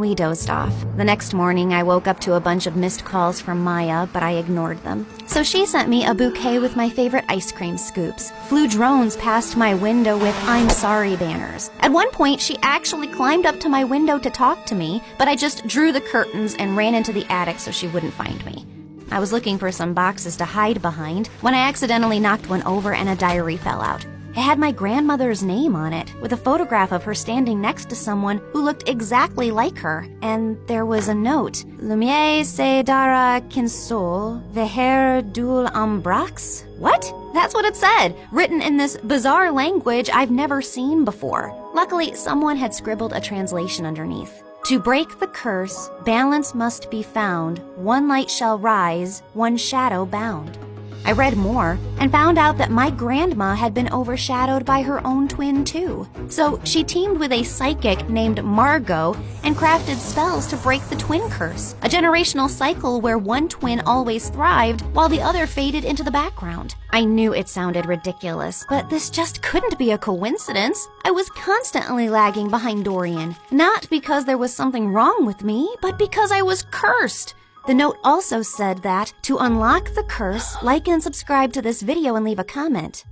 We dozed off. The next morning, I woke up to a bunch of missed calls from Maya, but I ignored them. So she sent me a bouquet with my favorite ice cream scoops, flew drones past my window with "I'm sorry" banners. At one point, she actually climbed up to my window to talk to me, but I just drew the curtains and ran into the attic so she wouldn't find me. I was looking for some boxes to hide behind when I accidentally knocked one over and a diary fell out. It had my grandmother's name on it, with a photograph of her standing next to someone who looked exactly like her. And there was a note. Lumiere se dara kinsol, veher dul ambrax? What? That's what it said, written in this bizarre language I've never seen before. Luckily, someone had scribbled a translation underneath. To break the curse, balance must be found. One light shall rise, one shadow bound. I read more and found out that my grandma had been overshadowed by her own twin too. So she teamed with a psychic named Margot and crafted spells to break the twin curse, a generational cycle where one twin always thrived while the other faded into the background. I knew it sounded ridiculous, but this just couldn't be a coincidence. I was constantly lagging behind Dorian, not because there was something wrong with me, but because I was cursed. The note also said that, to unlock the curse, like and subscribe to this video and leave a comment.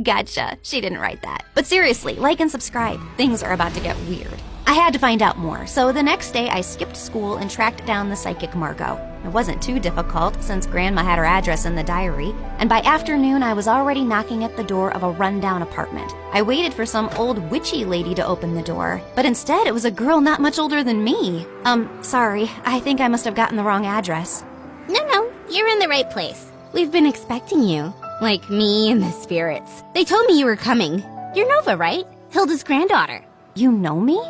Gotcha, she didn't write that. But seriously, like and subscribe. Things are about to get weird. I had to find out more, so the next day I skipped school and tracked down the psychic Margot. It wasn't too difficult since Grandma had her address in the diary, and by afternoon I was already knocking at the door of a rundown apartment. I waited for some old witchy lady to open the door, but instead it was a girl not much older than me. Sorry, I think I must have gotten the wrong address. No, you're in the right place. We've been expecting you. Like me and the spirits. They told me you were coming. You're Nova, right? Hilda's granddaughter. You know me?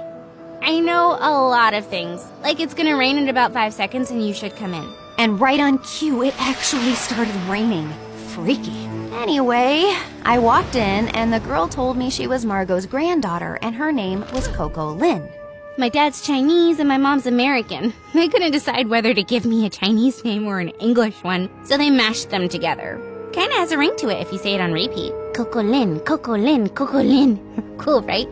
I know a lot of things. Like it's gonna rain in about 5 seconds and you should come in. And right on cue, it actually started raining. Freaky. Anyway, I walked in and the girl told me she was Margot's granddaughter and her name was Coco Lin. My dad's Chinese and my mom's American. They couldn't decide whether to give me a Chinese name or an English one, so they mashed them together. Kinda has a ring to it if you say it on repeat. Coco Lin, Coco Lin, Coco Lin. Cool, right?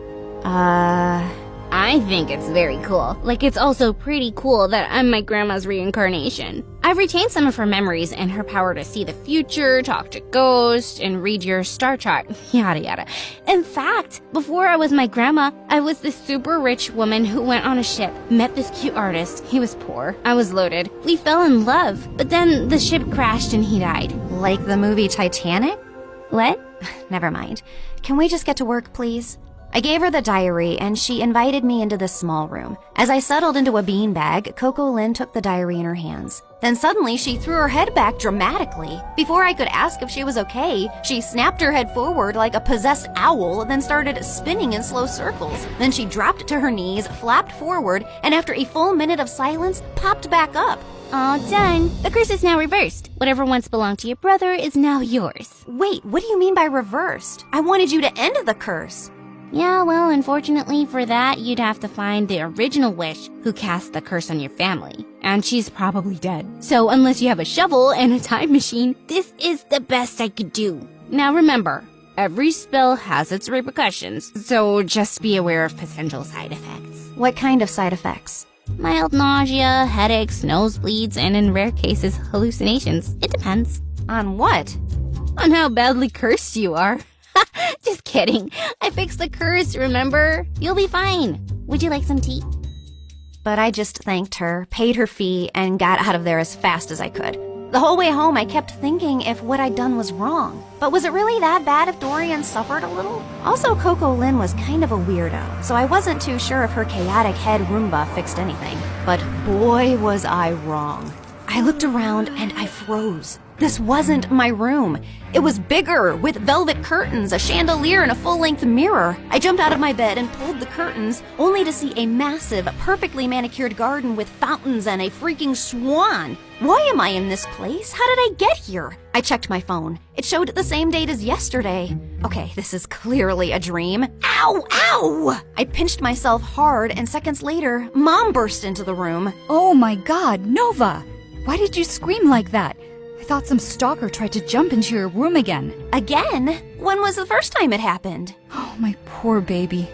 I think it's very cool. Like, it's also pretty cool that I'm my grandma's reincarnation. I've retained some of her memories and her power to see the future, talk to ghosts, and read your star chart, yada yada. In fact, before I was my grandma, I was this super rich woman who went on a ship, met this cute artist. He was poor. I was loaded. We fell in love, but then the ship crashed and he died. Like the movie Titanic? What? Never mind. Can we just get to work, please? I gave her the diary, and she invited me into the small room. As I settled into a beanbag, Coco Lin took the diary in her hands. Then suddenly, she threw her head back dramatically. Before I could ask if she was okay, she snapped her head forward like a possessed owl, then started spinning in slow circles. Then she dropped to her knees, flapped forward, and after a full minute of silence, popped back up. All done. The curse is now reversed. Whatever once belonged to your brother is now yours. Wait, what do you mean by reversed? I wanted you to end the curse. Yeah, well, unfortunately for that, you'd have to find the original witch who cast the curse on your family. And she's probably dead. So unless you have a shovel and a time machine, this is the best I could do. Now remember, every spell has its repercussions, so just be aware of potential side effects. What kind of side effects? Mild nausea, headaches, nosebleeds, and in rare cases, hallucinations. It depends. On what? On how badly cursed you are. Just kidding. I fixed the curse, remember? You'll be fine. Would you like some tea? But I just thanked her, paid her fee, and got out of there as fast as I could. The whole way home, I kept thinking if what I'd done was wrong. But was it really that bad if Dorian suffered a little? Also, Coco Lin was kind of a weirdo, so I wasn't too sure if her chaotic head Roomba fixed anything. But boy, was I wrong. I looked around and I froze. This wasn't my room. It was bigger, with velvet curtains, a chandelier, and a full-length mirror. I jumped out of my bed and pulled the curtains, only to see a massive, perfectly manicured garden with fountains and a freaking swan. Why am I in this place? How did I get here? I checked my phone. It showed the same date as yesterday. Okay, this is clearly a dream. Ow! Ow! I pinched myself hard, and seconds later, Mom burst into the room. Oh my God, Nova! Why did you scream like that? I thought some stalker tried to jump into your room again. Again? When was the first time it happened? Oh, my poor baby.